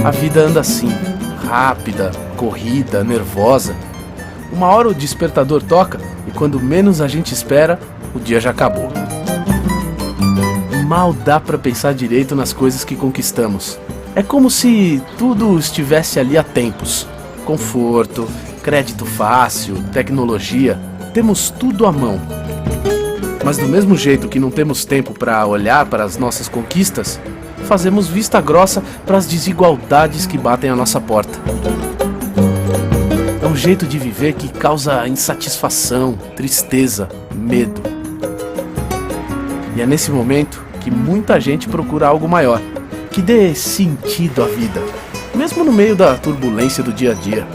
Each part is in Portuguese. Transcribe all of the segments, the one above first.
A vida anda assim, rápida, corrida, nervosa. Uma hora o despertador toca e quando menos a gente espera, o dia já acabou. Mal dá pra pensar direito nas coisas que conquistamos. É como se tudo estivesse ali há tempos. Conforto, crédito fácil, tecnologia, temos tudo à mão. Mas do mesmo jeito que não temos tempo para olhar para as nossas conquistas, fazemos vista grossa para as desigualdades que batem à nossa porta. É um jeito de viver que causa insatisfação, tristeza, medo. E é nesse momento que muita gente procura algo maior, que dê sentido à vida, mesmo no meio da turbulência do dia a dia.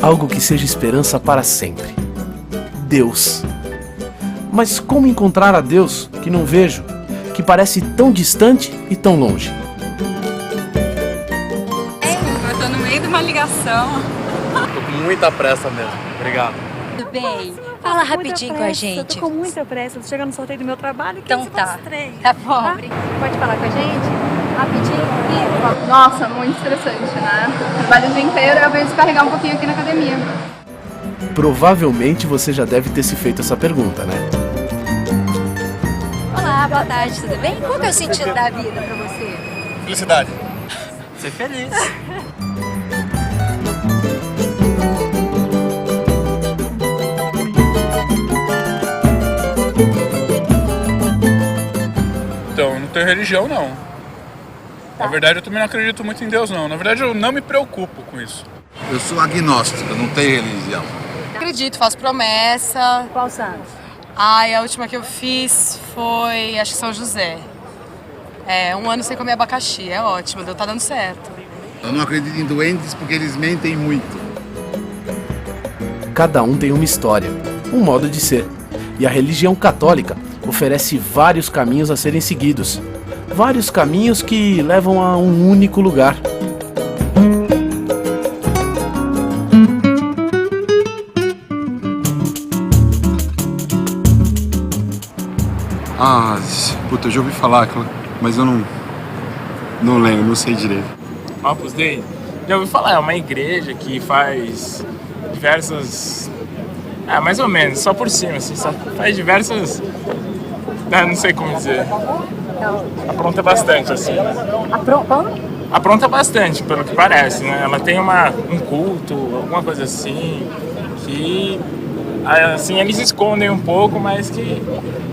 Algo que seja esperança para sempre. Deus. Mas como encontrar a Deus que não vejo, que parece tão distante e tão longe? Eu tô no meio de uma ligação. Tô com muita pressa mesmo. Obrigado. Tudo bem? Fala rapidinho com a gente. Eu tô com muita pressa, tô chegando no sorteio do meu trabalho. Então tá. Tá bom. Tá? Pode falar com a gente? Rapidinho? Nossa, muito estressante, né? Trabalho o dia inteiro, eu venho descarregar um pouquinho aqui na academia. Provavelmente você já deve ter se feito essa pergunta, né? Olá, boa tarde, tudo bem? Qual que é o sentido da vida pra você? Felicidade. Ser feliz. Então, eu não tenho religião, não. Na verdade, eu também não acredito muito em Deus, não. Na verdade, eu não me preocupo com isso. Eu sou agnóstico, eu não tenho religião. Acredito, faço promessa. Qual santo? Ai, a última que eu fiz foi, acho que São José. Um ano sem comer abacaxi, é ótimo, tá dando certo. Eu não acredito em doentes porque eles mentem muito. Cada um tem uma história, um modo de ser. E a religião católica oferece vários caminhos a serem seguidos. Vários caminhos que levam a um único lugar. Puta, eu já ouvi falar, mas eu não lembro, não sei direito. Opus Dei? Já ouvi falar, é uma igreja que faz diversas... mais ou menos, só por cima, assim, só faz diversas... não sei como dizer. Apronta bastante, assim. Apronta bastante, pelo que parece, né? Ela tem um culto, alguma coisa assim, que... Assim, eles escondem um pouco, mas que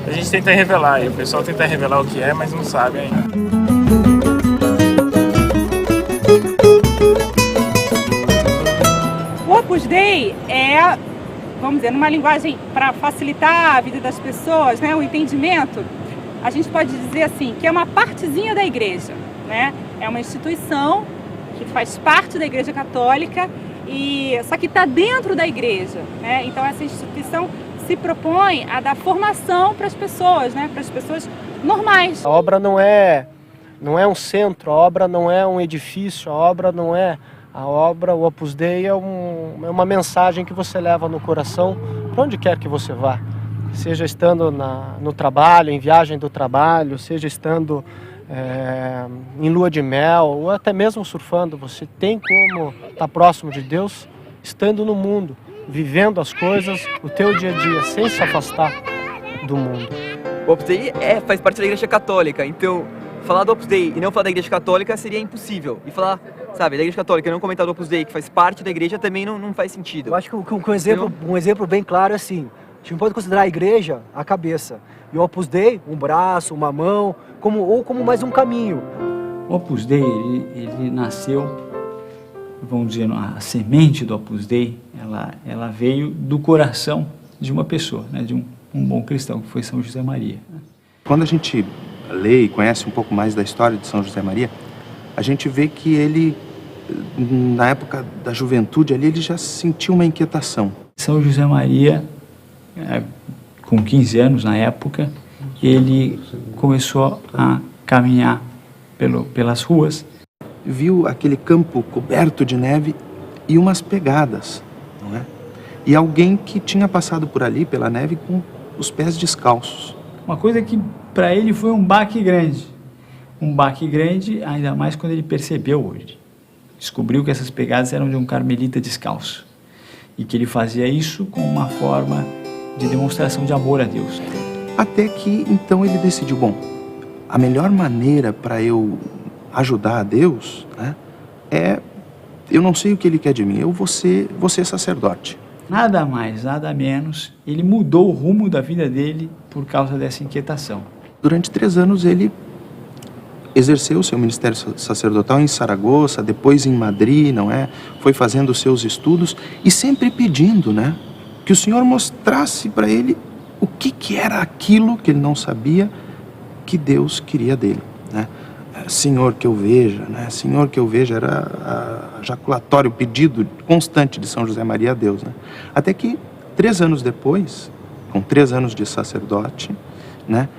a gente tenta revelar. E o pessoal tenta revelar o que é, mas não sabe ainda. O Opus Dei é, vamos dizer, numa linguagem para facilitar a vida das pessoas, né, o entendimento, a gente pode dizer assim, que é uma partezinha da igreja, né? É uma instituição que faz parte da Igreja Católica, só que está dentro da igreja, né? Então essa instituição se propõe a dar formação para as pessoas, né? Para as pessoas normais. A obra não é um centro, a obra não é um edifício, a obra não é... A obra, o Opus Dei é uma mensagem que você leva no coração para onde quer que você vá. Seja estando no trabalho, em viagem do trabalho, seja estando em lua de mel ou até mesmo surfando. Você tem como estar próximo de Deus estando no mundo, vivendo as coisas, o teu dia a dia, sem se afastar do mundo. O Opus Dei faz parte da Igreja Católica, então falar do Opus Dei e não falar da Igreja Católica seria impossível. E falar, sabe, da Igreja Católica e não comentar do Opus Dei, que faz parte da igreja, também não faz sentido. Eu acho que um exemplo bem claro é assim, a gente não pode considerar a igreja a cabeça, e o Opus Dei um braço, uma mão, como mais um caminho. O Opus Dei, ele nasceu, vamos dizer, a semente do Opus Dei, ela veio do coração de uma pessoa, né, de um um bom cristão, que foi São José Maria. Quando a gente lê e conhece um pouco mais da história de São José Maria, a gente vê que ele, na época da juventude ali, ele já sentiu uma inquietação. São José Maria, com 15 anos na época, ele começou a caminhar pelas ruas. Viu aquele campo coberto de neve e umas pegadas, não é? E alguém que tinha passado por ali, pela neve, com os pés descalços. Uma coisa que para ele foi um baque grande. Um baque grande, ainda mais quando ele percebeu hoje. Descobriu que essas pegadas eram de um carmelita descalço. E que ele fazia isso como uma forma de demonstração de amor a Deus. Até que, então, ele decidiu, bom, a melhor maneira para eu ajudar a Deus, né, eu não sei o que ele quer de mim, eu vou ser sacerdote. Nada mais, nada menos, ele mudou o rumo da vida dele por causa dessa inquietação. Durante 3 anos ele exerceu seu ministério sacerdotal em Saragoça, depois em Madrid, não é? Foi fazendo os seus estudos e sempre pedindo, né, que o Senhor mostrasse para ele o que era aquilo que ele não sabia que Deus queria dele, né? Senhor, que eu veja, né? Senhor, que eu veja, era a jaculatório, o pedido constante de São José Maria a Deus, né? Até que 3 anos depois, com 3 anos de sacerdote, né,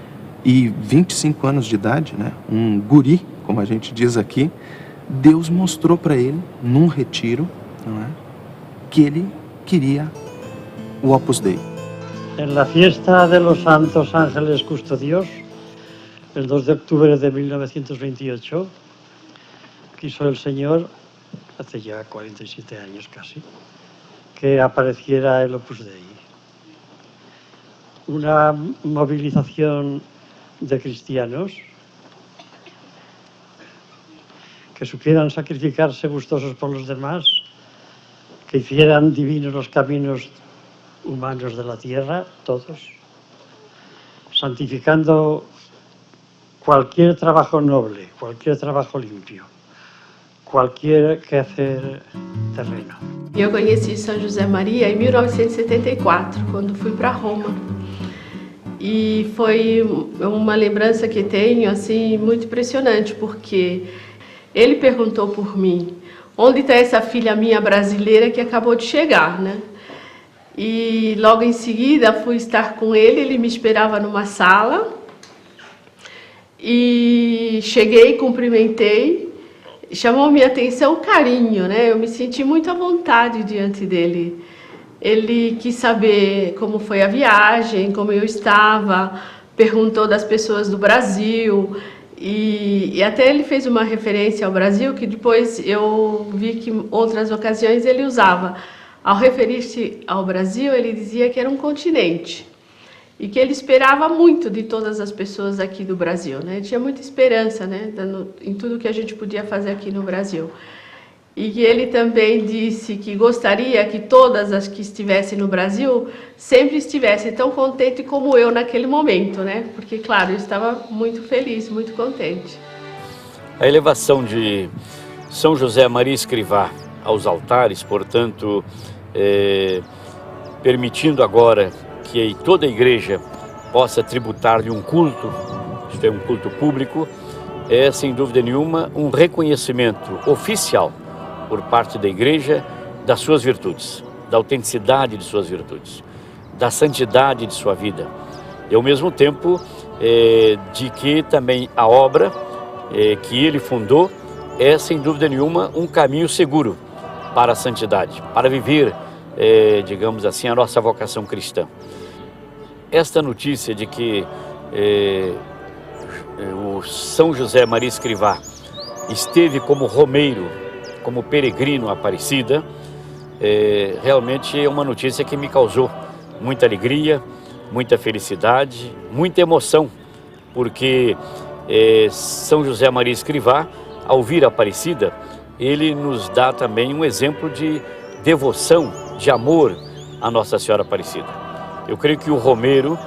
e 25 anos de idade, né, um guri, como a gente diz aqui, Deus mostrou para ele, num retiro, não é, que ele queria o Opus Dei. En la fiesta de los Santos Ángeles Custodios, el 2 de octubre de 1928, quiso el Señor, hace ya 47 años casi, que apareciera el Opus Dei. Una movilización de cristianos que supieran sacrificarse gustosos por los demás, que hicieran divinos los caminos humanos de la tierra, todos, santificando cualquier trabajo noble, cualquier trabajo limpio, cualquier quehacer terreno. Eu conheci São José Maria em 1974, quando fui para Roma. E foi uma lembrança que tenho assim muito impressionante, porque ele perguntou por mim: onde está essa filha minha brasileira que acabou de chegar, né? E logo em seguida fui estar com ele, ele me esperava numa sala. E cheguei, cumprimentei, chamou minha atenção o carinho, né? Eu me senti muito à vontade diante dele. Ele quis saber como foi a viagem, como eu estava, perguntou das pessoas do Brasil e até ele fez uma referência ao Brasil que depois eu vi que em outras ocasiões ele usava. Ao referir-se ao Brasil, ele dizia que era um continente e que ele esperava muito de todas as pessoas aqui do Brasil, né? Tinha muita esperança, né, em tudo que a gente podia fazer aqui no Brasil. E que ele também disse que gostaria que todas as que estivessem no Brasil sempre estivessem tão contentes como eu naquele momento, né? Porque, claro, eu estava muito feliz, muito contente. A elevação de São José Maria Escrivá aos altares, portanto, permitindo agora que toda a igreja possa tributar-lhe um culto, isto é, um culto público, é, sem dúvida nenhuma, um reconhecimento oficial por parte da igreja das suas virtudes, da autenticidade de suas virtudes, da santidade de sua vida e ao mesmo tempo de que também a obra que ele fundou é sem dúvida nenhuma um caminho seguro para a santidade, para viver, digamos assim, a nossa vocação cristã. Esta notícia de que o São José Maria Escrivá esteve como romeiro, como peregrino à Aparecida, realmente é uma notícia que me causou muita alegria, muita felicidade, muita emoção, porque São José Maria Escrivá, ao vir à Aparecida, ele nos dá também um exemplo de devoção, de amor à Nossa Senhora Aparecida. Eu creio que o romeiro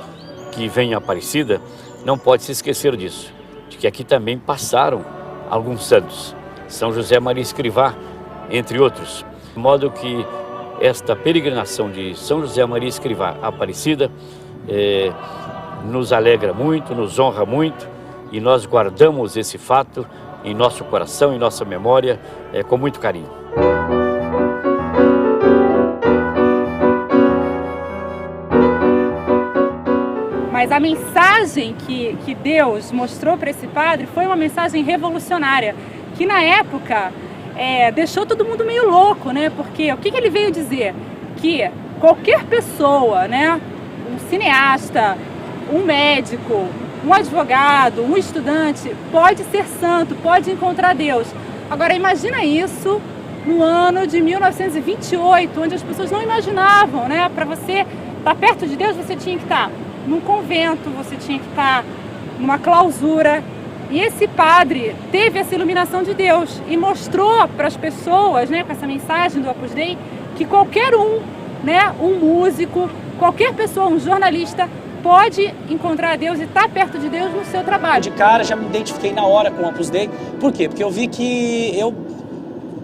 que vem à Aparecida não pode se esquecer disso, de que aqui também passaram alguns santos, São José Maria Escrivá, entre outros, de modo que esta peregrinação de São José Maria Escrivá à Aparecida nos alegra muito, nos honra muito e nós guardamos esse fato em nosso coração, em nossa memória, com muito carinho. Mas a mensagem que Deus mostrou para esse padre foi uma mensagem revolucionária, que na época deixou todo mundo meio louco, né? Porque o que ele veio dizer? Que qualquer pessoa, né? Um cineasta, um médico, um advogado, um estudante, pode ser santo, pode encontrar Deus. Agora imagina isso no ano de 1928, onde as pessoas não imaginavam, né? Para você estar perto de Deus, você tinha que estar num convento, você tinha que estar numa clausura. E esse padre teve essa iluminação de Deus e mostrou para as pessoas, né, com essa mensagem do Opus Dei, que qualquer um, né, um músico, qualquer pessoa, um jornalista, pode encontrar Deus e estar perto de Deus no seu trabalho. De cara já me identifiquei na hora com o Opus Dei. Por quê? Porque eu vi que eu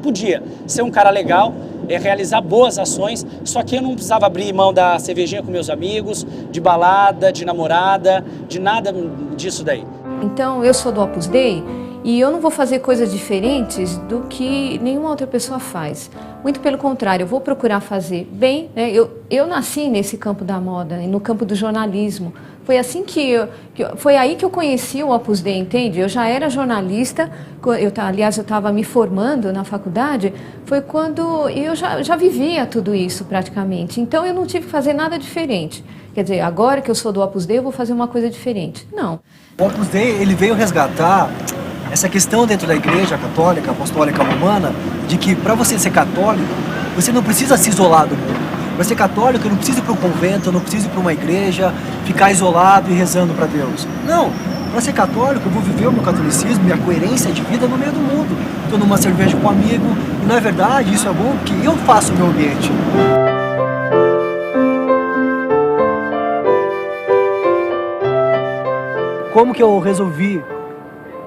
podia ser um cara legal, realizar boas ações, só que eu não precisava abrir mão da cervejinha com meus amigos, de balada, de namorada, de nada disso daí. Então eu sou do Opus Dei e eu não vou fazer coisas diferentes do que nenhuma outra pessoa faz. Muito pelo contrário, eu vou procurar fazer bem, né? Eu nasci nesse campo da moda, no campo do jornalismo. Foi assim foi aí que eu conheci o Opus Dei, entende? Eu já era jornalista, aliás, eu estava me formando na faculdade, foi quando eu já vivia tudo isso praticamente. Então eu não tive que fazer nada diferente. Quer dizer, agora que eu sou do Opus Dei, eu vou fazer uma coisa diferente. Não. O Opus Dei, ele veio resgatar essa questão dentro da Igreja Católica, Apostólica Romana, de que para você ser católico, você não precisa se isolar do mundo. Para ser católico, eu não preciso ir para um convento, eu não preciso ir para uma igreja, ficar isolado e rezando para Deus. Não, para ser católico, eu vou viver o meu catolicismo, minha coerência de vida no meio do mundo. Estou numa cerveja com um amigo, e na verdade isso é bom porque eu faço o meu ambiente. Como que eu resolvi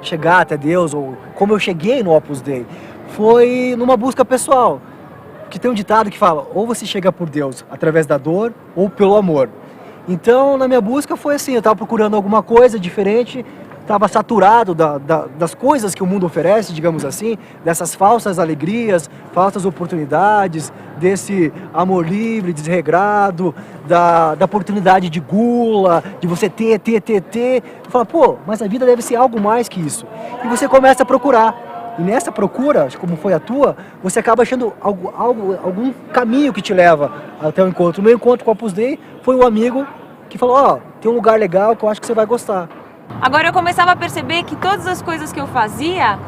chegar até Deus, ou como eu cheguei no Opus Dei? Foi numa busca pessoal. Que tem um ditado que fala, ou você chega por Deus através da dor ou pelo amor. Então, na minha busca foi assim, eu estava procurando alguma coisa diferente, estava saturado das coisas que o mundo oferece, digamos assim, dessas falsas alegrias, falsas oportunidades, desse amor livre, desregrado, da oportunidade de gula, de você ter. Eu falo, pô, mas a vida deve ser algo mais que isso. E você começa a procurar. E nessa procura, como foi a tua, você acaba achando algum caminho que te leva até o encontro. O meu encontro com o Opus Dei foi um amigo que falou, ó, tem um lugar legal que eu acho que você vai gostar. Agora eu começava a perceber que todas as coisas que eu fazia,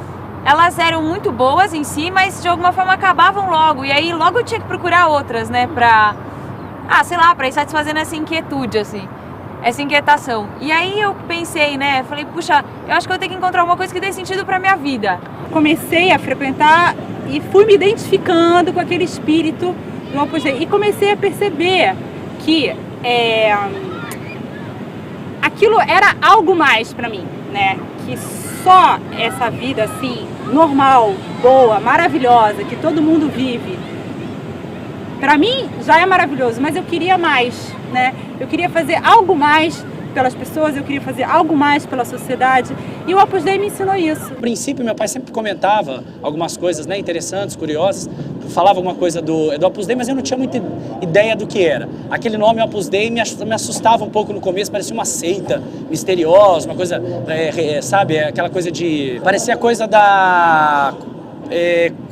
elas eram muito boas em si, mas de alguma forma acabavam logo. E aí logo eu tinha que procurar outras, né, pra ir satisfazendo essa inquietude, assim. Essa inquietação. E aí eu pensei, né, falei, puxa, eu acho que eu tenho que encontrar alguma coisa que dê sentido pra minha vida. Comecei a frequentar e fui me identificando com aquele espírito do Opus Dei. E comecei a perceber que aquilo era algo mais pra mim, né, que só essa vida assim, normal, boa, maravilhosa, que todo mundo vive, pra mim já é maravilhoso, mas eu queria mais, né? Eu queria fazer algo mais pelas pessoas, eu queria fazer algo mais pela sociedade, e o Opus Dei me ensinou isso. No princípio, meu pai sempre comentava algumas coisas, né, interessantes, curiosas, falava alguma coisa do Opus Dei, mas eu não tinha muita ideia do que era. Aquele nome Opus Dei me assustava um pouco no começo, parecia uma seita misteriosa, uma coisa, sabe, aquela coisa de... Parecia coisa da...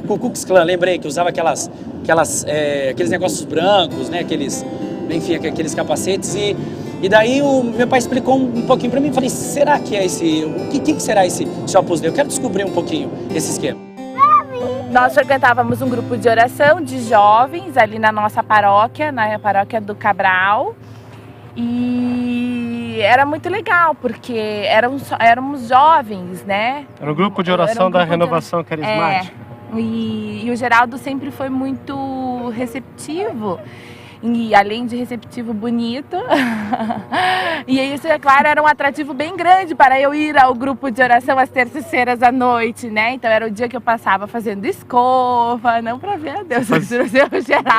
Ku Klux Klan, lembrei, que usava aqueles negócios brancos, né, aqueles capacetes, e daí o meu pai explicou um pouquinho pra mim, falei, será que é o que será esse Opus Dei? Eu quero descobrir um pouquinho esse esquema. Nós frequentávamos um grupo de oração de jovens ali na nossa paróquia, na paróquia do Cabral, e era muito legal, porque éramos jovens, né? Era um grupo de oração da Renovação Carismática. E o Geraldo sempre foi muito receptivo. e além de receptivo, bonito. E isso, é claro, era um atrativo bem grande para eu ir ao grupo de oração às terças-feiras à noite, né? Então era o dia que eu passava fazendo escova, não para ver a Deus, mas o Geraldo.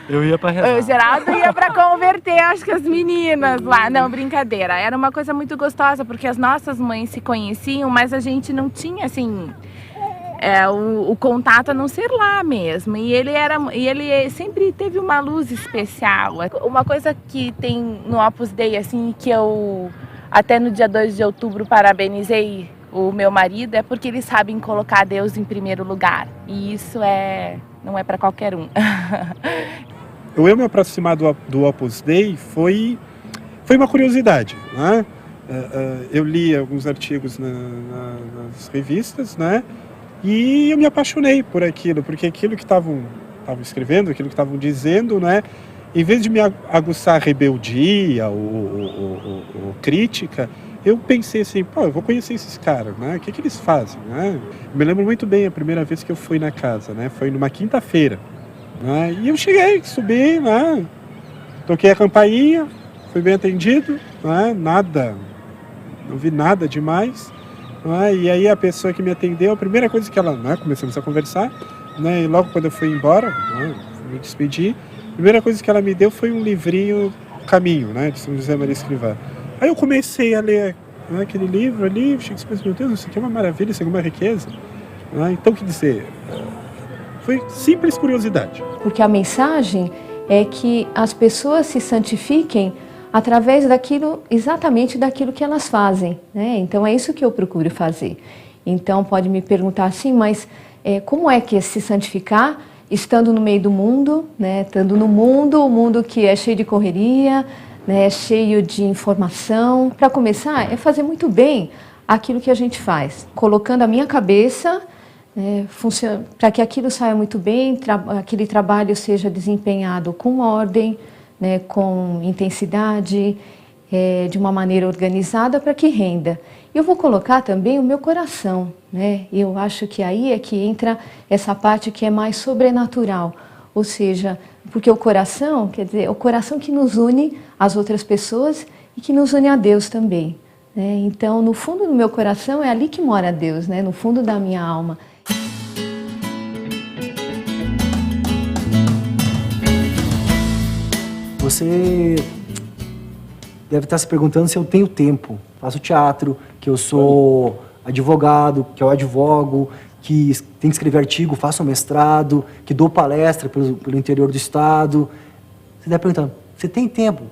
Eu ia para rezar. O Geraldo ia para converter, acho que as meninas lá. Não, brincadeira. Era uma coisa muito gostosa, porque as nossas mães se conheciam, mas a gente não tinha, assim... o contato a não ser lá mesmo. E ele sempre teve uma luz especial. Uma coisa que tem no Opus Dei, assim, que eu até no dia 2 de outubro parabenizei o meu marido, é porque eles sabem colocar Deus em primeiro lugar. E isso não é para qualquer um. Eu me aproximar do Opus Dei foi uma curiosidade, né? Eu li alguns artigos nas revistas, né? E eu me apaixonei por aquilo, porque aquilo que estavam escrevendo, aquilo que estavam dizendo, né, em vez de me aguçar a rebeldia ou crítica, eu pensei assim, pô, eu vou conhecer esses caras, né, o que eles fazem, né? Eu me lembro muito bem a primeira vez que eu fui na casa, né, foi numa quinta-feira, né, e eu cheguei, subi, né, toquei a campainha, fui bem atendido, né, não vi nada demais. E aí a pessoa que me atendeu, a primeira coisa que ela, começamos a conversar, né, e logo quando eu fui embora, me despedi, a primeira coisa que ela me deu foi um livrinho Caminho, né, de São José Maria Escrivá. Aí eu comecei a ler aquele livro ali, cheguei e disse, meu Deus, isso aqui é uma maravilha, isso é uma riqueza. Então, quer dizer, foi simples curiosidade. Porque a mensagem é que as pessoas se santifiquem através exatamente daquilo que elas fazem, né? Então é isso que eu procuro fazer. Então pode me perguntar assim, mas como é que é se santificar estando no meio do mundo, né? Estando no mundo, o mundo que é cheio de correria, né? Cheio de informação. Para começar, é fazer muito bem aquilo que a gente faz, colocando a minha cabeça, para que aquilo saia muito bem, aquele trabalho seja desempenhado com ordem, né, com intensidade, de uma maneira organizada para que renda. Eu vou colocar também o meu coração, né? Eu acho que aí é que entra essa parte que é mais sobrenatural, ou seja, porque o coração, quer dizer, é o coração que nos une às outras pessoas e que nos une a Deus também, né? Então, no fundo do meu coração é ali que mora Deus, né? No fundo da minha alma. Você deve estar se perguntando se eu tenho tempo. Faço teatro, que eu sou advogado, que eu advogo, que tenho que escrever artigo, faço um mestrado, que dou palestra pelo interior do estado. Você deve perguntar, você tem tempo?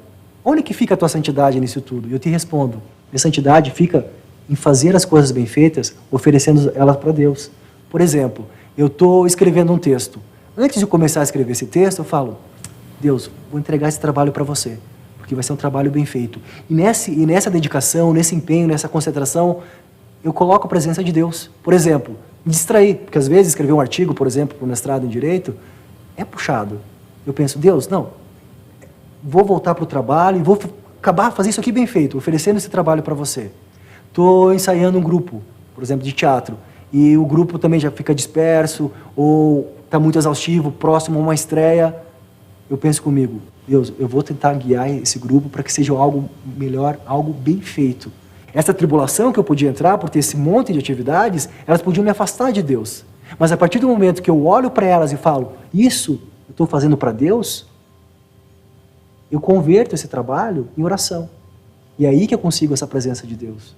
Onde que fica a tua santidade nisso tudo? E eu te respondo, minha santidade fica em fazer as coisas bem feitas, oferecendo elas para Deus. Por exemplo, eu estou escrevendo um texto. Antes de começar a escrever esse texto, eu falo, Deus, vou entregar esse trabalho para você, porque vai ser um trabalho bem feito. E nessa dedicação, nesse empenho, nessa concentração, eu coloco a presença de Deus. Por exemplo, me distrair, porque às vezes escrever um artigo, por exemplo, para o mestrado em Direito, é puxado. Eu penso, Deus, não, vou voltar para o trabalho e vou acabar fazendo isso aqui bem feito, oferecendo esse trabalho para você. Estou ensaiando um grupo, por exemplo, de teatro, e o grupo também já fica disperso, ou está muito exaustivo, próximo a uma estreia. Eu penso comigo, Deus, eu vou tentar guiar esse grupo para que seja algo melhor, algo bem feito. Essa tribulação que eu podia entrar por ter esse monte de atividades, elas podiam me afastar de Deus. Mas a partir do momento que eu olho para elas e falo, isso eu estou fazendo para Deus, eu converto esse trabalho em oração. E é aí que eu consigo essa presença de Deus.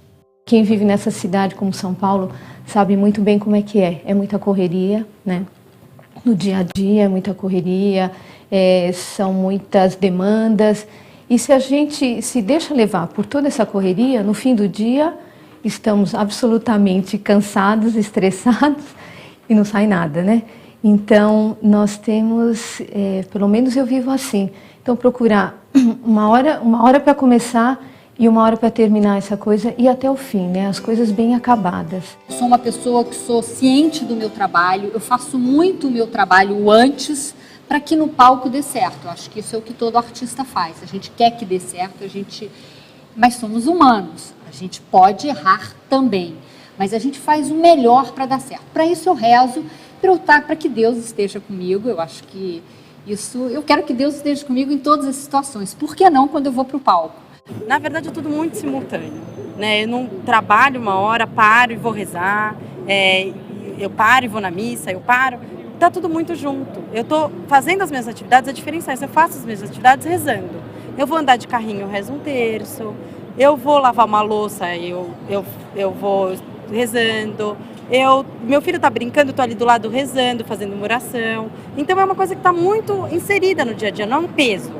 Quem vive nessa cidade como São Paulo sabe muito bem como é que é. É muita correria, né? No dia a dia é muita correria, são muitas demandas. E se a gente se deixa levar por toda essa correria, no fim do dia estamos absolutamente cansados, estressados e não sai nada, né? Então nós temos, pelo menos eu vivo assim, então procurar uma hora para começar e uma hora para terminar essa coisa e até o fim, né? As coisas bem acabadas. Sou uma pessoa que sou ciente do meu trabalho, eu faço muito o meu trabalho antes para que no palco dê certo. Eu acho que isso é o que todo artista faz. A gente quer que dê certo, mas somos humanos. A gente pode errar também, mas a gente faz o melhor para dar certo. Para isso eu rezo, para que Deus esteja comigo. Eu acho que Isso, eu quero que Deus esteja comigo em todas as situações. Por que não quando eu vou para o palco? Na verdade é tudo muito simultâneo, né? Eu não trabalho uma hora, paro e vou rezar, eu paro e vou na missa, eu paro, tá tudo muito junto. Eu tô fazendo as minhas atividades, a diferença é essa, eu faço as minhas atividades rezando. Eu vou andar de carrinho, eu rezo um terço, eu vou lavar uma louça, eu vou rezando, meu filho tá brincando, eu tô ali do lado rezando, fazendo uma oração. Então é uma coisa que tá muito inserida no dia a dia, não é um peso.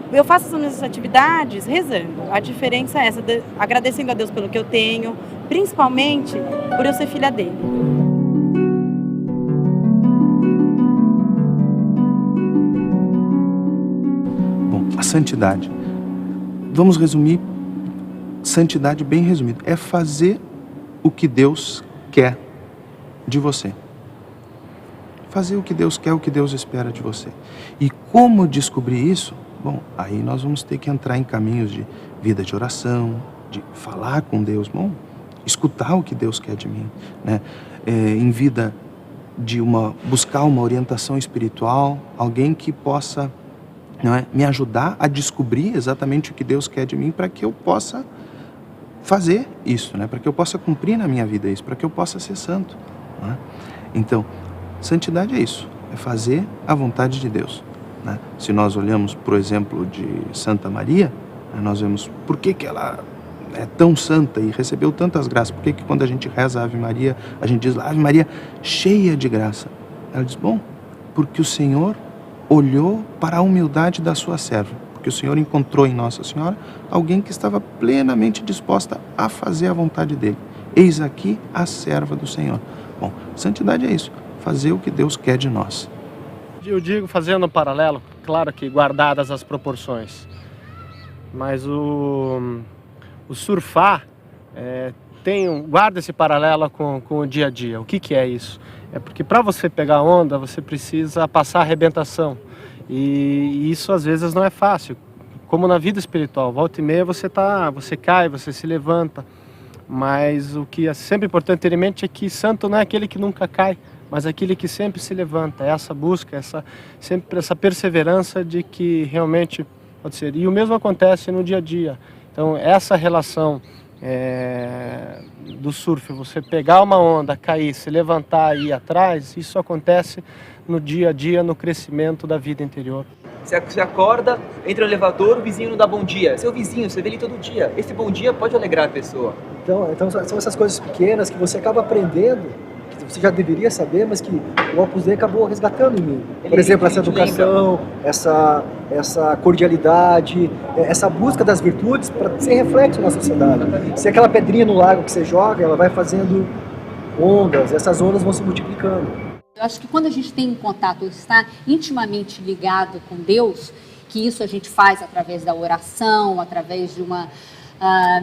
Eu faço as minhas atividades rezando. A diferença é essa, agradecendo a Deus pelo que eu tenho, principalmente por eu ser filha dele. Bom, a santidade. Vamos resumir, santidade bem resumido. É fazer o que Deus quer de você. Fazer o que Deus quer, o que Deus espera de você. E como descobrir isso? Bom, aí nós vamos ter que entrar em caminhos de vida de oração, de falar com Deus, bom, escutar o que Deus quer de mim, né? Em vida de buscar uma orientação espiritual, alguém que possa, não é, me ajudar a descobrir exatamente o que Deus quer de mim para que eu possa fazer isso, né? Para que eu possa cumprir na minha vida isso, para que eu possa ser santo, né? Então, santidade é isso, é fazer a vontade de Deus. Né? Se nós olhamos, por exemplo, de Santa Maria, né, nós vemos por que ela é tão santa e recebeu tantas graças. Por que quando a gente reza a Ave Maria, a gente diz lá, Ave Maria cheia de graça? Ela diz, bom, porque o Senhor olhou para a humildade da sua serva. Porque o Senhor encontrou em Nossa Senhora alguém que estava plenamente disposta a fazer a vontade dele. Eis aqui a serva do Senhor. Bom, santidade é isso, fazer o que Deus quer de nós. Eu digo, fazendo um paralelo, claro que guardadas as proporções, mas o surfar guarda esse paralelo com o dia a dia. O que é isso? É porque para você pegar onda, você precisa passar a arrebentação. E isso às vezes não é fácil. Como na vida espiritual, volta e meia você cai, você se levanta. Mas o que é sempre importante ter em mente é que santo não é aquele que nunca cai, mas aquele que sempre se levanta. É essa busca, sempre essa perseverança de que realmente pode ser. E o mesmo acontece no dia a dia. Então essa relação do surf, você pegar uma onda, cair, se levantar e ir atrás, isso acontece no dia a dia, no crescimento da vida interior. Você acorda, entra no elevador, o vizinho não dá bom dia. Seu vizinho, você vê ele todo dia. Esse bom dia pode alegrar a pessoa. Então são essas coisas pequenas que você acaba aprendendo, que você já deveria saber, mas que o Opus Dei acabou resgatando em mim. Por exemplo, essa educação, essa cordialidade, essa busca das virtudes para ser reflexo na sociedade. Se aquela pedrinha no lago que você joga, ela vai fazendo ondas, essas ondas vão se multiplicando. Eu acho que quando a gente tem um contato, está intimamente ligado com Deus, que isso a gente faz através da oração, através de uma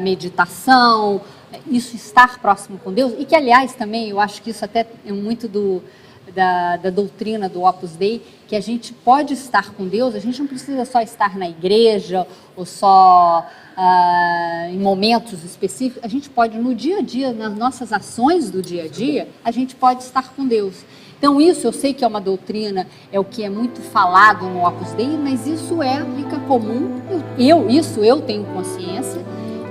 meditação, isso estar próximo com Deus, e que aliás também, eu acho que isso até é muito da doutrina do Opus Dei, que a gente pode estar com Deus, a gente não precisa só estar na igreja, ou só em momentos específicos, a gente pode no dia a dia, nas nossas ações do dia a dia, a gente pode estar com Deus. Então isso eu sei que é uma doutrina, é o que é muito falado no Opus Dei, mas isso é aplica comum, eu tenho consciência,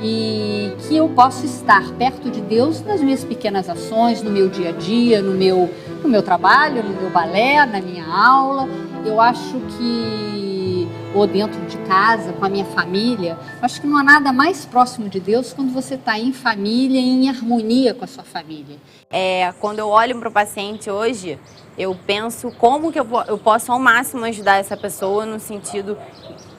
e que eu posso estar perto de Deus nas minhas pequenas ações, no meu dia a dia, no meu trabalho, no meu balé, na minha aula. Eu acho que, ou dentro de casa, com a minha família, eu acho que não há nada mais próximo de Deus quando você está em família, em harmonia com a sua família. Quando eu olho para o paciente hoje, eu penso como que eu posso ao máximo ajudar essa pessoa no sentido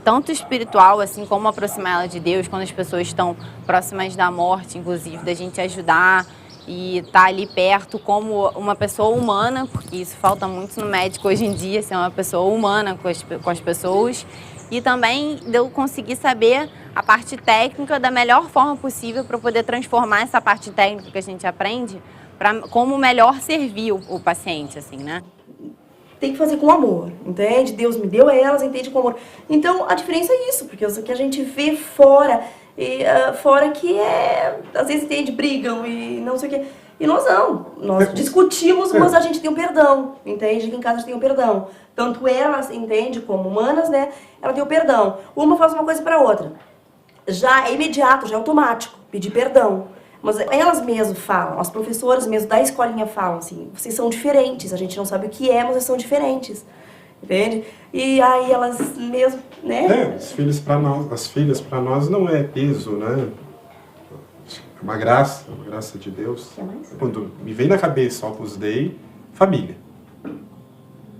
tanto espiritual, assim, como aproximar ela de Deus, quando as pessoas estão próximas da morte, inclusive, da gente ajudar e estar ali perto como uma pessoa humana, porque isso falta muito no médico hoje em dia, ser uma pessoa humana com as pessoas, e também de eu conseguir saber a parte técnica da melhor forma possível para poder transformar essa parte técnica que a gente aprende para como melhor servir o paciente, assim, né? Tem que fazer com amor, entende? Deus me deu elas, entende com amor. Então, a diferença é isso, porque isso que a gente vê fora, fora que às vezes entende, brigam e não sei o quê. E nós não, nós discutimos, mas a gente tem o perdão, entende? Aqui em casa a gente tem o perdão. tanto elas, entende, como humanas, né, ela tem o perdão. Uma faz uma coisa para outra. Já é imediato, já é automático, pedir perdão. Mas elas mesmas falam, as professoras mesmo da escolinha falam assim, vocês são diferentes, a gente não sabe o que é, mas vocês são diferentes. Entende? E aí elas mesmo, né? As filhas para nós não é peso, né? É uma graça de Deus. Quando me vem na cabeça Opus Dei, família.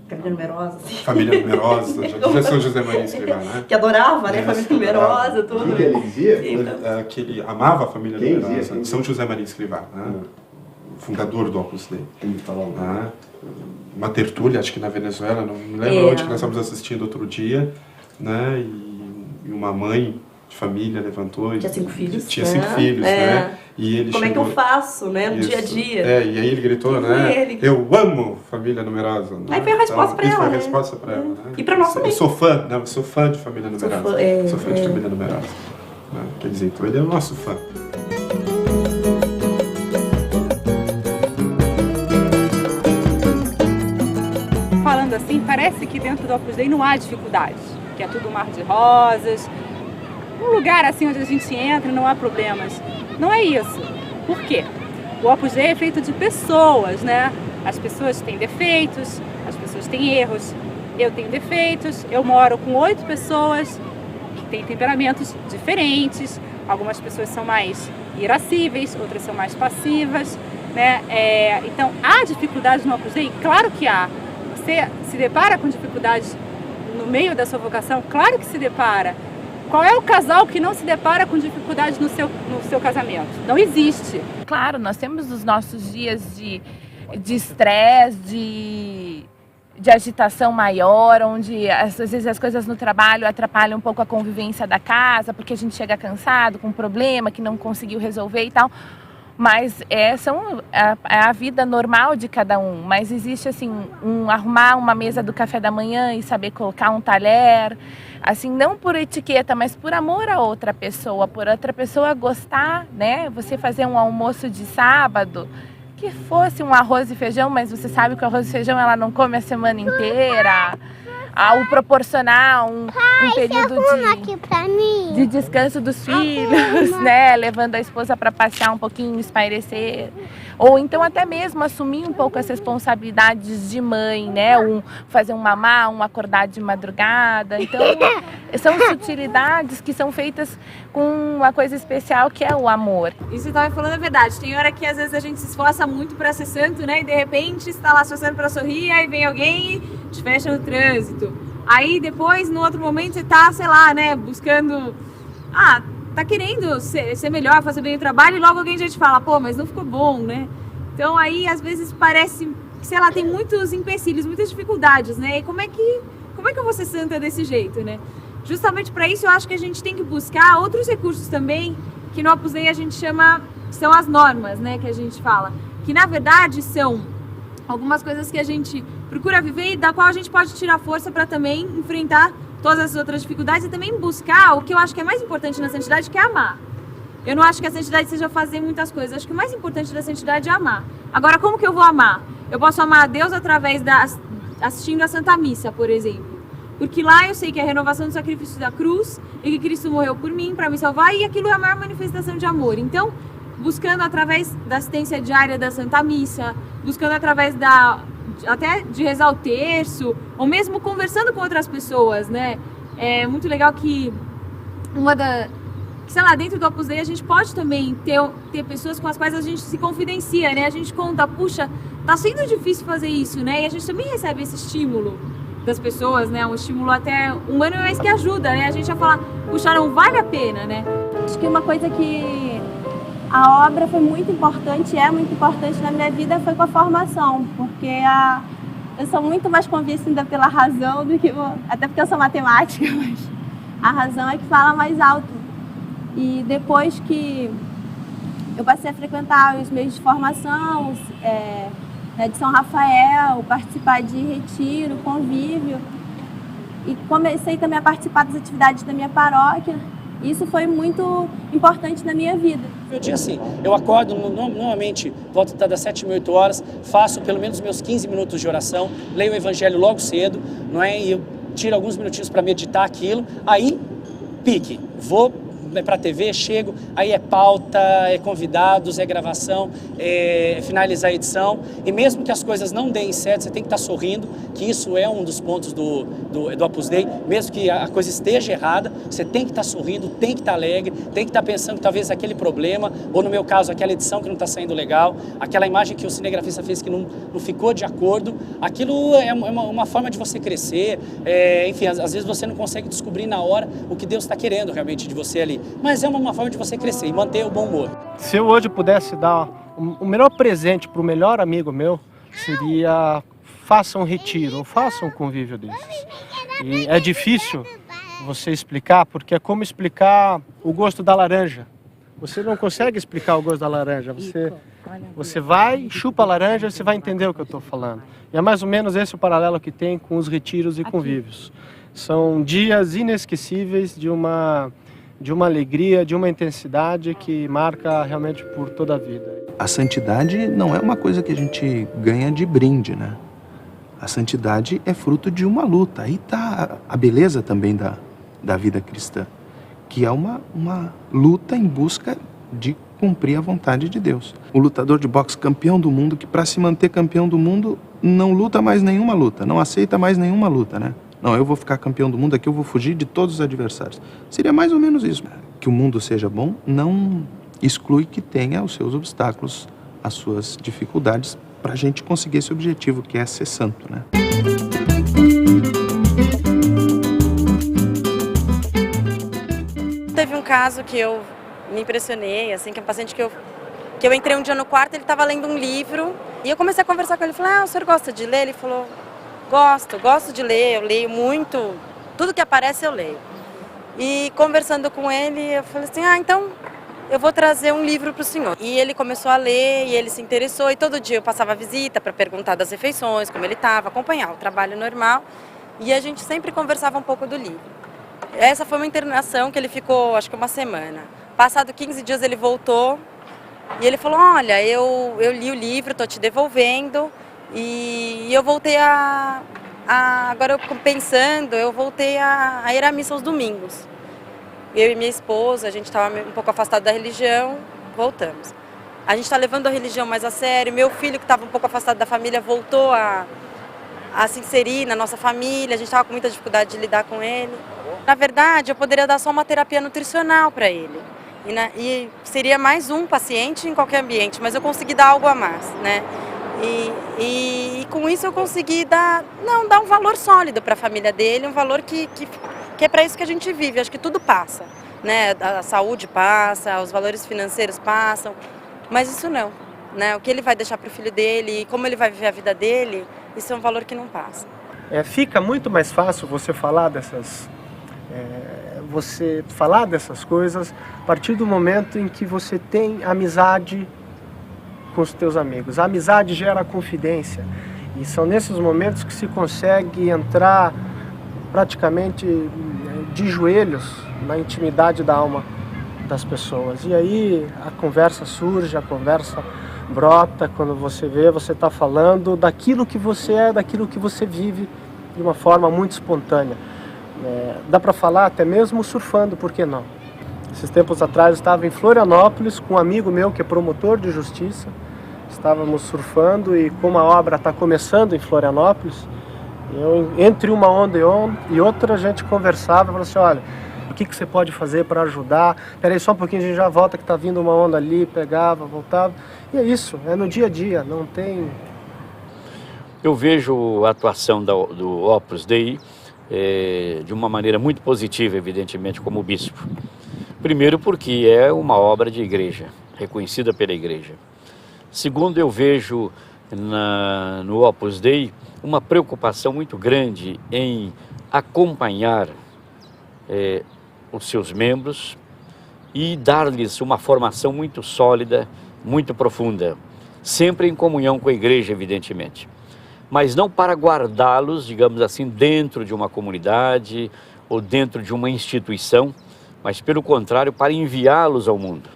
Família numerosa. Assim. Família numerosa, já dizia São José Maria Escrivá, né? Que adorava, né? Família numerosa, tudo. O que ele dizia? Que ele amava a família numerosa. São José Maria Escrivá, né? Fundador do Opus Dei. Ele falou. Uma tertúlia, acho que na Venezuela, não me lembro onde que nós estávamos assistindo outro dia, né? E uma mãe de família levantou. Tinha 5 filhos. Tinha 5 filhos, né? E ele Como chegou, é que eu faço, né? No dia a dia. E aí ele gritou, né? Eu amo família numerosa. Aí foi a resposta para ela, foi a né? resposta para ela, né? E para nós também. Eu sou fã de família numerosa. Sou fã de família numerosa. Né? Quer dizer, então ele é o nosso fã. Falando assim, parece que dentro do Opus Dei não há dificuldades, que é tudo um mar de rosas, um lugar assim onde a gente entra e não há problemas. Não é isso. Por quê? O Opus Dei é feito de pessoas, né? As pessoas têm defeitos, as pessoas têm erros. Eu tenho defeitos, eu moro com 8 pessoas que têm temperamentos diferentes. Algumas pessoas são mais irascíveis, outras são mais passivas, né? Então, há dificuldades no Opus Dei? Claro que há. Você se depara com dificuldades no meio da sua vocação? Claro que se depara. Qual é o casal que não se depara com dificuldades no seu casamento? Não existe. Claro, nós temos os nossos dias de estresse, de agitação maior, onde às vezes as coisas no trabalho atrapalham um pouco a convivência da casa, porque a gente chega cansado, com um problema que não conseguiu resolver e tal. Mas é a vida normal de cada um. Mas existe assim, arrumar uma mesa do café da manhã e saber colocar um talher, assim, não por etiqueta, mas por amor a outra pessoa, por outra pessoa gostar, né? Você fazer um almoço de sábado, que fosse um arroz e feijão, mas você sabe que o arroz e feijão ela não come a semana inteira. Ao proporcionar um período de descanso dos filhos, né? Levando a esposa para passear um pouquinho, espairecer. Ou então até mesmo assumir um pouco as responsabilidades de mãe, né? Fazer um mamar, acordar de madrugada. Então, são sutilidades que são feitas com uma coisa especial que é o amor. Isso você estava falando a verdade. Tem hora que às vezes a gente se esforça muito para ser santo, né? E de repente está lá esforçando para sorrir, aí vem alguém e te fecha no trânsito. Aí depois, no outro momento, você tá, sei lá, né, buscando... tá querendo ser melhor, fazer bem o trabalho, e logo alguém já te fala, pô, mas não ficou bom, né? Então aí, às vezes, parece que, sei lá, tem muitos empecilhos, muitas dificuldades, né? E como é que eu vou ser santa desse jeito, né? Justamente para isso, eu acho que a gente tem que buscar outros recursos também, que no Opus Dei a gente chama, são as normas, né, que a gente fala. Que, na verdade, são algumas coisas que a gente procura viver e da qual a gente pode tirar força para também enfrentar todas as outras dificuldades e também buscar o que eu acho que é mais importante na santidade, que é amar. Eu não acho que a santidade seja fazer muitas coisas, eu acho que o mais importante da santidade é amar. Agora, como que eu vou amar? Eu posso amar a Deus através assistindo a Santa Missa, por exemplo. Porque lá eu sei que é a renovação do sacrifício da cruz e que Cristo morreu por mim para me salvar, e aquilo é a maior manifestação de amor. Então, buscando através da assistência diária da Santa Missa, buscando através até de rezar o terço, ou mesmo conversando com outras pessoas, né? É muito legal que sei lá, dentro do Opus Dei a gente pode também ter pessoas com as quais a gente se confidencia, né? A gente conta, puxa, tá sendo difícil fazer isso, né? E a gente também recebe esse estímulo das pessoas, né? Um estímulo até humano, mas que ajuda, né? A gente a falar, puxa, não vale a pena, né? Acho que uma coisa que a obra foi muito importante, é muito importante na minha vida, foi com a formação, porque eu sou muito mais convencida pela razão do que... Até porque eu sou matemática, mas a razão é que fala mais alto. E depois que eu passei a frequentar os meios de formação, de São Rafael, participar de retiro, convívio, e comecei também a participar das atividades da minha paróquia, Isso foi muito importante na minha vida. Eu digo assim, eu acordo normalmente, volto das 7, 8 horas, faço pelo menos meus 15 minutos de oração, leio o evangelho logo cedo, não é? E eu tiro alguns minutinhos para meditar aquilo, aí pique, vou para a TV, chego, aí é pauta, é convidados, é gravação, é finalizar a edição, e mesmo que as coisas não deem certo, você tem que estar sorrindo, que isso é um dos pontos do Opus Dei, mesmo que a coisa esteja errada, você tem que estar sorrindo, tem que estar alegre, tem que estar pensando talvez aquele problema, ou no meu caso, aquela edição que não está saindo legal, aquela imagem que o cinegrafista fez que não ficou de acordo, aquilo é uma forma de você crescer, enfim, às vezes você não consegue descobrir na hora o que Deus está querendo realmente de você ali. Mas é uma forma de você crescer e manter o bom humor. Se eu hoje pudesse dar o melhor presente para o melhor amigo meu, seria faça um retiro, ou faça um convívio desses. E é difícil você explicar, porque é como explicar o gosto da laranja. Você não consegue explicar o gosto da laranja. Você vai, chupa a laranja e você vai entender o que eu estou falando. E é mais ou menos esse o paralelo que tem com os retiros e convívios. São dias inesquecíveis de uma alegria, de uma intensidade que marca realmente por toda a vida. A santidade não é uma coisa que a gente ganha de brinde, né? A santidade é fruto de uma luta. Aí está a beleza também da vida cristã, que é uma luta em busca de cumprir a vontade de Deus. O lutador de boxe campeão do mundo, que para se manter campeão do mundo não luta mais nenhuma luta, não aceita mais nenhuma luta, né? Não, eu vou ficar campeão do mundo aqui, eu vou fugir de todos os adversários. Seria mais ou menos isso. Que o mundo seja bom não exclui que tenha os seus obstáculos, as suas dificuldades, para a gente conseguir esse objetivo, que é ser santo, né? Teve um caso que eu me impressionei, assim, que é um paciente que eu entrei um dia no quarto, ele estava lendo um livro, e eu comecei a conversar com ele, falei, o senhor gosta de ler? Ele falou, gosto de ler, eu leio muito, tudo que aparece eu leio. E conversando com ele, eu falei assim, então eu vou trazer um livro para o senhor. E ele começou a ler, e ele se interessou, e todo dia eu passava a visita para perguntar das refeições, como ele estava, acompanhar o trabalho normal, e a gente sempre conversava um pouco do livro. Essa foi uma internação que ele ficou, acho que uma semana. Passado 15 dias ele voltou, e ele falou, olha, eu li o livro, estou te devolvendo, e eu voltei agora pensando, eu voltei a ir à missa aos domingos. Eu e minha esposa, a gente estava um pouco afastado da religião, voltamos. A gente está levando a religião mais a sério, meu filho que estava um pouco afastado da família voltou a se inserir na nossa família, a gente estava com muita dificuldade de lidar com ele. Na verdade, eu poderia dar só uma terapia nutricional para ele. E seria mais um paciente em qualquer ambiente, mas eu consegui dar algo a mais, né? E com isso eu consegui dar um valor sólido para a família dele, um valor que é para isso que a gente vive. Acho que tudo passa, né? A saúde passa, os valores financeiros passam, mas isso não, né? O que ele vai deixar para o filho dele e como ele vai viver a vida dele, isso é um valor que não passa. Fica muito mais fácil você falar dessas coisas a partir do momento em que você tem amizade com os teus amigos. A amizade gera confidência e são nesses momentos que se consegue entrar praticamente de joelhos na intimidade da alma das pessoas. E aí a conversa surge, a conversa brota, quando você vê, você está falando daquilo que você é, daquilo que você vive de uma forma muito espontânea. Dá para falar até mesmo surfando, por que não? Esses tempos atrás eu estava em Florianópolis com um amigo meu que é promotor de justiça. Estávamos surfando e como a obra está começando em Florianópolis, entre uma onda e outra a gente conversava e falou assim, olha, o que você pode fazer para ajudar? Peraí só um pouquinho, a gente já volta que está vindo uma onda ali, pegava, voltava. E é isso, é no dia a dia, não tem... Eu vejo a atuação do Opus Dei de uma maneira muito positiva, evidentemente, como bispo. Primeiro porque é uma obra de igreja, reconhecida pela igreja. Segundo, eu vejo no Opus Dei uma preocupação muito grande em acompanhar os seus membros e dar-lhes uma formação muito sólida, muito profunda, sempre em comunhão com a igreja, evidentemente. Mas não para guardá-los, digamos assim, dentro de uma comunidade ou dentro de uma instituição, mas pelo contrário, para enviá-los ao mundo,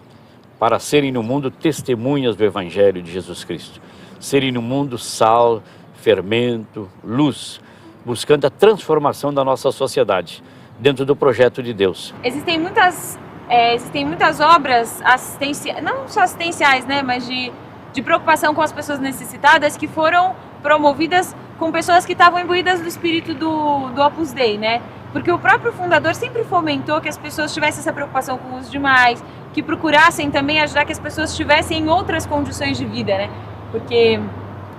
para serem no mundo testemunhas do Evangelho de Jesus Cristo, serem no mundo sal, fermento, luz, buscando a transformação da nossa sociedade, dentro do projeto de Deus. Existem muitas obras assistenciais, não só assistenciais, né, mas de preocupação com as pessoas necessitadas, que foram promovidas com pessoas que estavam imbuídas do espírito do Opus Dei, né? Porque o próprio fundador sempre fomentou que as pessoas tivessem essa preocupação com os demais, que procurassem também ajudar que as pessoas estivessem em outras condições de vida, né? Porque,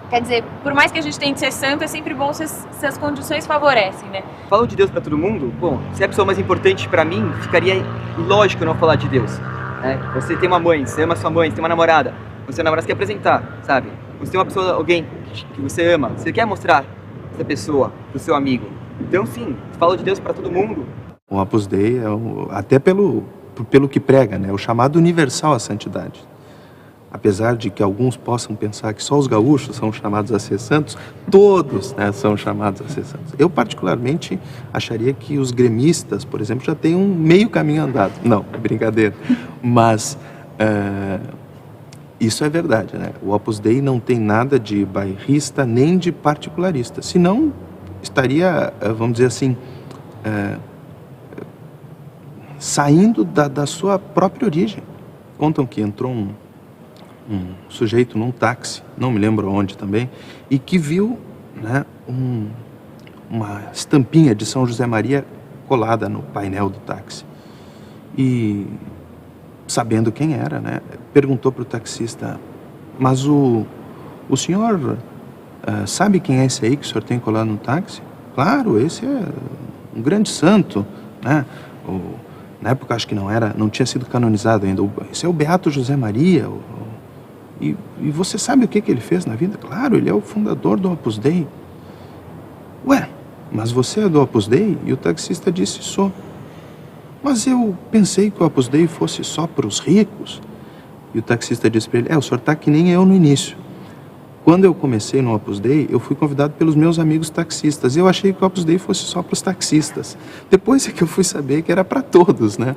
quer dizer, por mais que a gente tente ser santo, é sempre bom se as condições favorecem, né? Falo de Deus pra todo mundo? Bom, se é a pessoa mais importante pra mim, ficaria ilógico eu não falar de Deus, né? Você tem uma mãe, você ama sua mãe, você tem uma namorada, você namorada, você quer apresentar, sabe? Você tem uma pessoa, alguém que você ama, você quer mostrar essa pessoa pro seu amigo. Então sim, falo de Deus pra todo mundo. O Opus Dei é até pelo que prega, né? O chamado universal à santidade. Apesar de que alguns possam pensar que só os gaúchos são chamados a ser santos, todos, né, são chamados a ser santos. Eu particularmente acharia que os gremistas, por exemplo, já têm um meio caminho andado. Não, é brincadeira. Mas isso é verdade, né? O Opus Dei não tem nada de bairrista nem de particularista. Senão estaria, vamos dizer assim, saindo da sua própria origem. Contam que entrou um sujeito num táxi, não me lembro onde também, e que viu, né, uma estampinha de São José Maria colada no painel do táxi. E, sabendo quem era, né, perguntou para o taxista: mas o senhor sabe quem é esse aí que o senhor tem colado no táxi? Claro, esse é um grande santo, né? Na época acho que não tinha sido canonizado ainda. Esse é o Beato José Maria. E você sabe o que ele fez na vida? Claro, ele é o fundador do Opus Dei. Ué, mas você é do Opus Dei? E o taxista disse: sou. Mas eu pensei que o Opus Dei fosse só para os ricos. E o taxista disse para ele: o senhor está que nem eu no início. Quando eu comecei no Opus Dei, eu fui convidado pelos meus amigos taxistas. Eu achei que o Opus Dei fosse só para os taxistas. Depois é que eu fui saber que era para todos, né?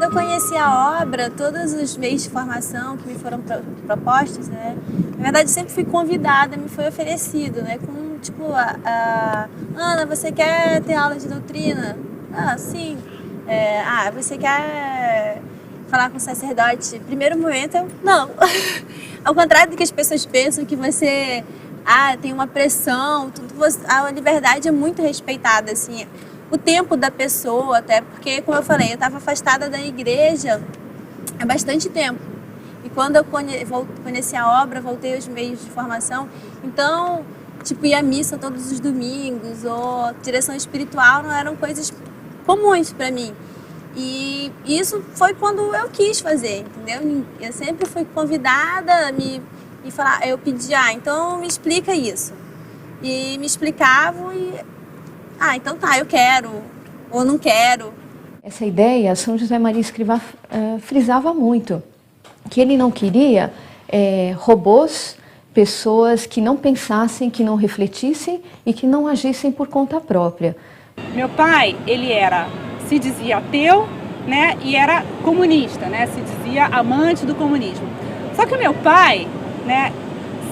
Eu conheci a obra, todos os meios de formação que me foram propostos, né? Na verdade, sempre fui convidada, me foi oferecido, né? Com, tipo, Ana, você quer ter aula de doutrina? Ah, sim. Você quer falar com o sacerdote? Primeiro momento, não. Ao contrário do que as pessoas pensam, que você tem uma pressão, a liberdade é muito respeitada, assim. O tempo da pessoa, até porque, como eu falei, eu estava afastada da igreja há bastante tempo. E quando eu conheci a obra, voltei aos meios de formação, então, tipo, ir à missa todos os domingos, ou direção espiritual, não eram coisas comuns para mim. E isso foi quando eu quis fazer, entendeu? Eu sempre fui convidada a me falar, eu pedi, então me explica isso. E me explicavam e, então tá, eu quero, ou não quero. Essa ideia, São José Maria Escrivá frisava muito, que ele não queria robôs, pessoas que não pensassem, que não refletissem e que não agissem por conta própria. Meu pai, ele se dizia ateu, né, e era comunista, né, se dizia amante do comunismo. Só que o meu pai, né,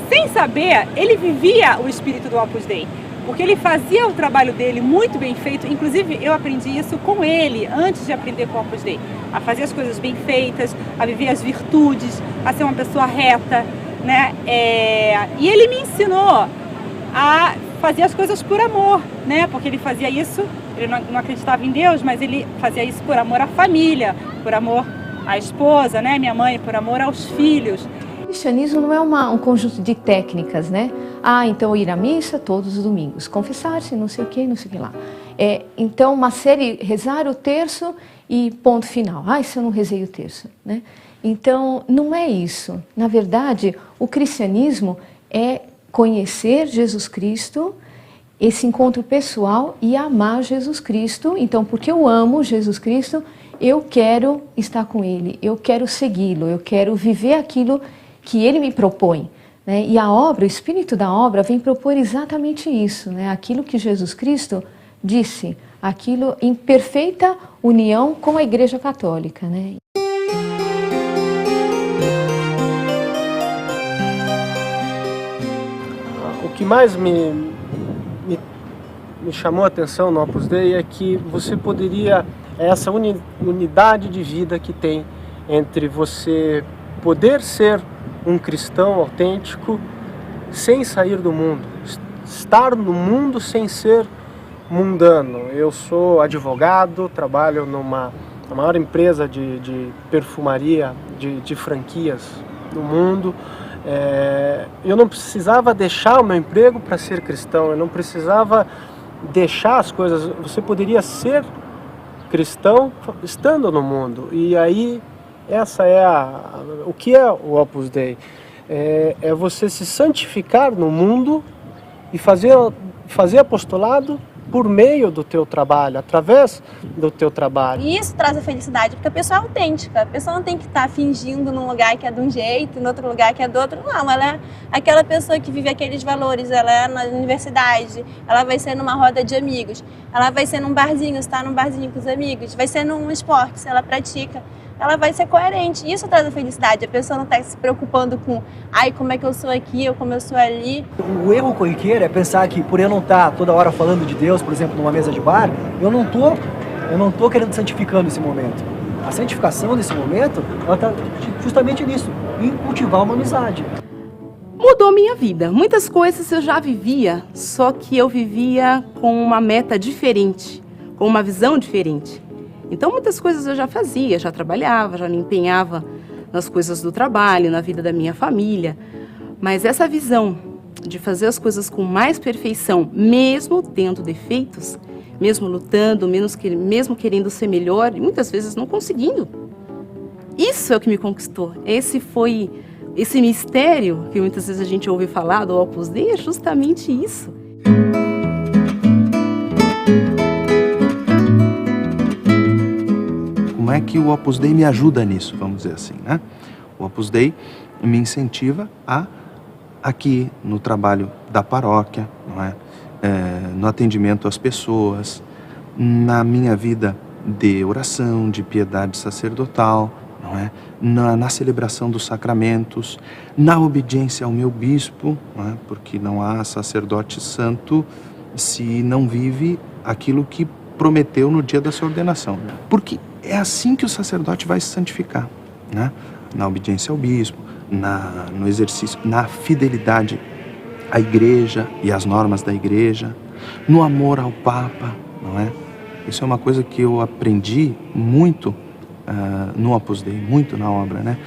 sem saber, ele vivia o espírito do Opus Dei, porque ele fazia o trabalho dele muito bem feito. Inclusive, eu aprendi isso com ele, antes de aprender com o Opus Dei, a fazer as coisas bem feitas, a viver as virtudes, a ser uma pessoa reta, né, e ele me ensinou a fazer as coisas por amor, né, porque ele fazia isso. Ele não acreditava em Deus, mas ele fazia isso por amor à família, por amor à esposa, né, minha mãe, por amor aos filhos. O cristianismo não é um conjunto de técnicas, né? Então ir à missa todos os domingos, confessar-se, não sei o que lá. Então uma série, rezar o terço e ponto final. Se eu não rezei o terço, né? Então não é isso. Na verdade, o cristianismo é conhecer Jesus Cristo, esse encontro pessoal e amar Jesus Cristo. Então, porque eu amo Jesus Cristo, eu quero estar com Ele, eu quero segui-lo, eu quero viver aquilo que Ele me propõe, né? E a obra, o espírito da obra vem propor exatamente isso, né? Aquilo que Jesus Cristo disse, aquilo em perfeita união com a Igreja Católica, né? O que mais me chamou a atenção no Opus Dei é que você poderia, essa unidade de vida que tem entre você poder ser um cristão autêntico sem sair do mundo, estar no mundo sem ser mundano. Eu sou advogado, trabalho na maior empresa de perfumaria, de franquias do mundo. Eu não precisava deixar o meu emprego para ser cristão, eu não precisava deixar as coisas. Você poderia ser cristão estando no mundo. E aí, essa é o que é o Opus Dei. É você se santificar no mundo e fazer apostolado por meio do teu trabalho, através do teu trabalho. E isso traz a felicidade, porque a pessoa é autêntica. A pessoa não tem que estar fingindo num lugar que é de um jeito, em outro lugar que é do outro. Não, ela é aquela pessoa que vive aqueles valores. Ela é na universidade, ela vai ser numa roda de amigos, ela vai ser num barzinho, está num barzinho com os amigos, vai ser num esporte, se ela pratica. Ela vai ser coerente. Isso traz a felicidade. A pessoa não está se preocupando com como é que eu sou aqui ou como eu sou ali. O erro corriqueiro é pensar que por eu não estar toda hora falando de Deus, por exemplo, numa mesa de bar, eu não tô querendo santificando esse momento. A santificação nesse momento, ela está justamente nisso, em cultivar uma amizade. Mudou minha vida. Muitas coisas eu já vivia, só que eu vivia com uma meta diferente, com uma visão diferente. Então, muitas coisas eu já fazia, já trabalhava, já me empenhava nas coisas do trabalho, na vida da minha família. Mas essa visão de fazer as coisas com mais perfeição, mesmo tendo defeitos, mesmo lutando, mesmo querendo ser melhor, e muitas vezes não conseguindo. Isso é o que me conquistou. Esse mistério que muitas vezes a gente ouve falar do Opus Dei, é justamente isso. Como é que o Opus Dei me ajuda nisso, vamos dizer assim, né? O Opus Dei me incentiva aqui no trabalho da paróquia, não é? No atendimento às pessoas, na minha vida de oração, de piedade sacerdotal, não é? Na celebração dos sacramentos, na obediência ao meu bispo, não é? Porque não há sacerdote santo se não vive aquilo que prometeu no dia da sua ordenação. Porque é assim que o sacerdote vai se santificar, né? Na obediência ao bispo, no exercício, na fidelidade à igreja e às normas da igreja, no amor ao Papa, não é? Isso é uma coisa que eu aprendi muito no Opus Dei, muito na obra, né?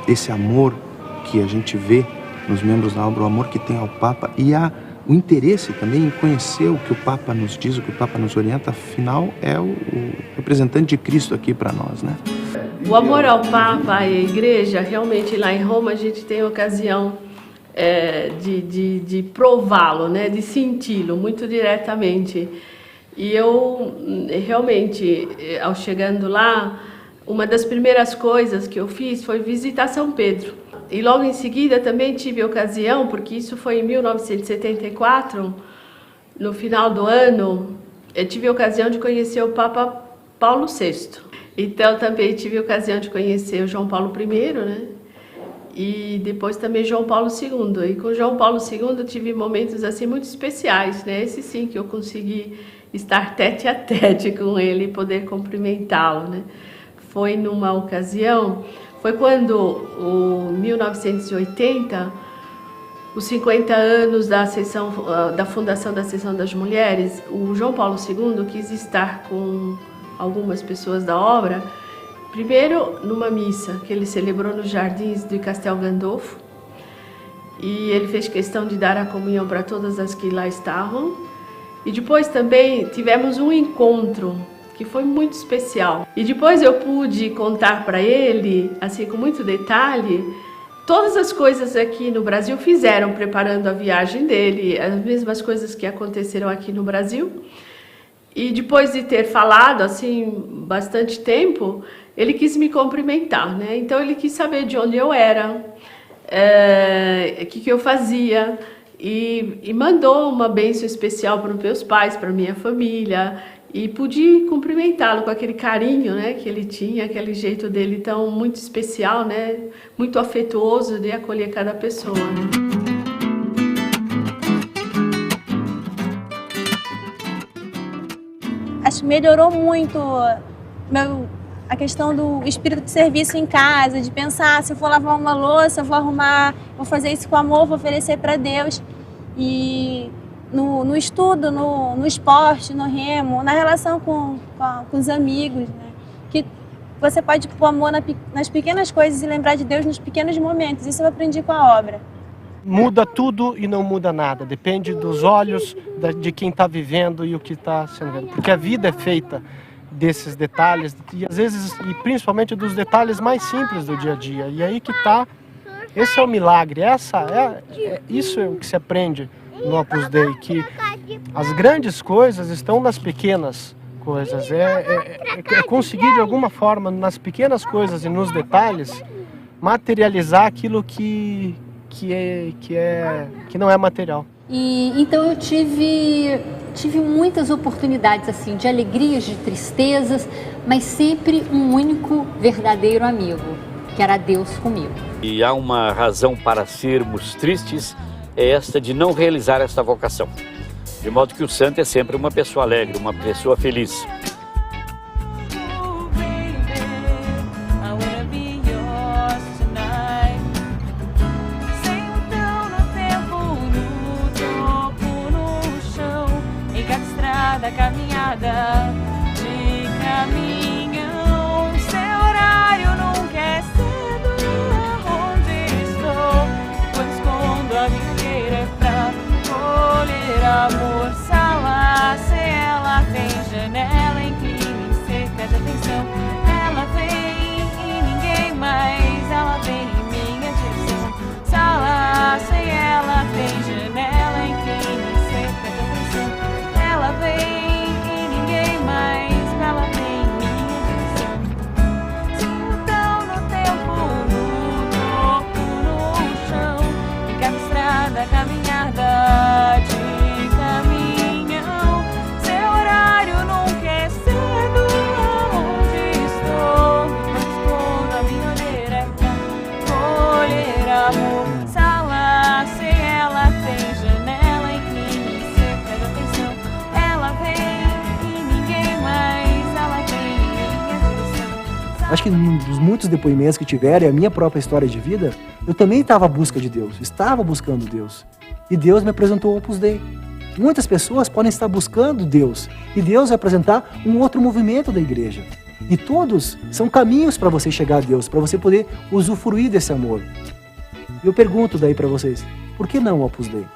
Esse amor que a gente vê nos membros da obra, o amor que tem ao Papa e o interesse também em conhecer o que o Papa nos diz, o que o Papa nos orienta, afinal é o representante de Cristo aqui para nós, né? O amor ao Papa e à Igreja, realmente lá em Roma a gente tem ocasião de prová-lo, né? De senti-lo muito diretamente. E eu realmente, ao chegando lá, uma das primeiras coisas que eu fiz foi visitar São Pedro. E logo em seguida também tive ocasião, porque isso foi em 1974, no final do ano, eu tive a ocasião de conhecer o Papa Paulo VI. Então também tive a ocasião de conhecer o João Paulo I, né? E depois também João Paulo II. E com João Paulo II tive momentos assim muito especiais, né? Esse sim que eu consegui estar tete a tete com ele e poder cumprimentá-lo, né? Foi numa ocasião... Foi quando, em 1980, os 50 anos da fundação da Seção das Mulheres, o João Paulo II quis estar com algumas pessoas da obra, primeiro numa missa que ele celebrou nos jardins de Castel Gandolfo, e ele fez questão de dar a comunhão para todas as que lá estavam, e depois também tivemos um encontro que foi muito especial. E depois eu pude contar para ele, assim com muito detalhe, todas as coisas aqui no Brasil fizeram preparando a viagem dele, as mesmas coisas que aconteceram aqui no Brasil. E depois de ter falado assim bastante tempo, ele quis me cumprimentar, né? Então ele quis saber de onde eu era, que eu fazia. E mandou uma bênção especial para os meus pais, para minha família. E pude cumprimentá-lo com aquele carinho, né, que ele tinha, aquele jeito dele tão muito especial, né, muito afetuoso de acolher cada pessoa. Acho que melhorou muito a questão do espírito de serviço em casa, de pensar, se eu for lavar uma louça, eu vou arrumar, vou fazer isso com amor, vou oferecer para Deus. E no estudo, no esporte, no remo, na relação com os amigos, né? Que você pode pôr amor nas pequenas coisas e lembrar de Deus nos pequenos momentos. Isso eu aprendi com a obra. Muda tudo e não muda nada. Depende dos olhos de quem está vivendo e o que está sendo vendo. Porque a vida é feita desses detalhes e às vezes, e principalmente dos detalhes mais simples do dia a dia. E aí que está, esse é o milagre, isso é o que se aprende no Opus Dei, que as grandes coisas estão nas pequenas coisas. É conseguir de alguma forma, nas pequenas coisas e nos detalhes, materializar aquilo que não é material. E então eu tive muitas oportunidades assim, de alegrias, de tristezas, mas sempre um único verdadeiro amigo, que era Deus comigo. E há uma razão para sermos tristes, é esta de não realizar esta vocação. De modo que o santo é sempre uma pessoa alegre, uma pessoa feliz. Da caminhada de caminhão, seu horário nunca é cedo. Onde estou? Quando escondo a videira pra colher amor. Sala, se ela tem janela, inclina em cerca de atenção. Ela vem e ninguém mais, ela vem em minha direção. Sala, se ela tem janela, inclina em cerca de atenção. Ela vem e ninguém mais, ela vem em minha direção. Então no tempo, no topo, no chão, em cada estrada, caminhada de caminhão. Seu horário nunca é cedo. Onde estou? Quando escondo a minha olheira pra colher amor. Sala, se ela tem janela, inclina em cerca de atenção. Ela vem e ninguém mais, ela vem em minha direção. Acho que nos muitos depoimentos que tiveram e a minha própria história de vida, eu também estava à busca de Deus, estava buscando Deus. E Deus me apresentou o Opus Dei. Muitas pessoas podem estar buscando Deus e Deus vai apresentar um outro movimento da igreja. E todos são caminhos para você chegar a Deus, para você poder usufruir desse amor. E eu pergunto daí para vocês, por que não o Opus Dei?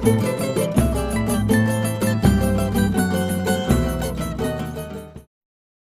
Música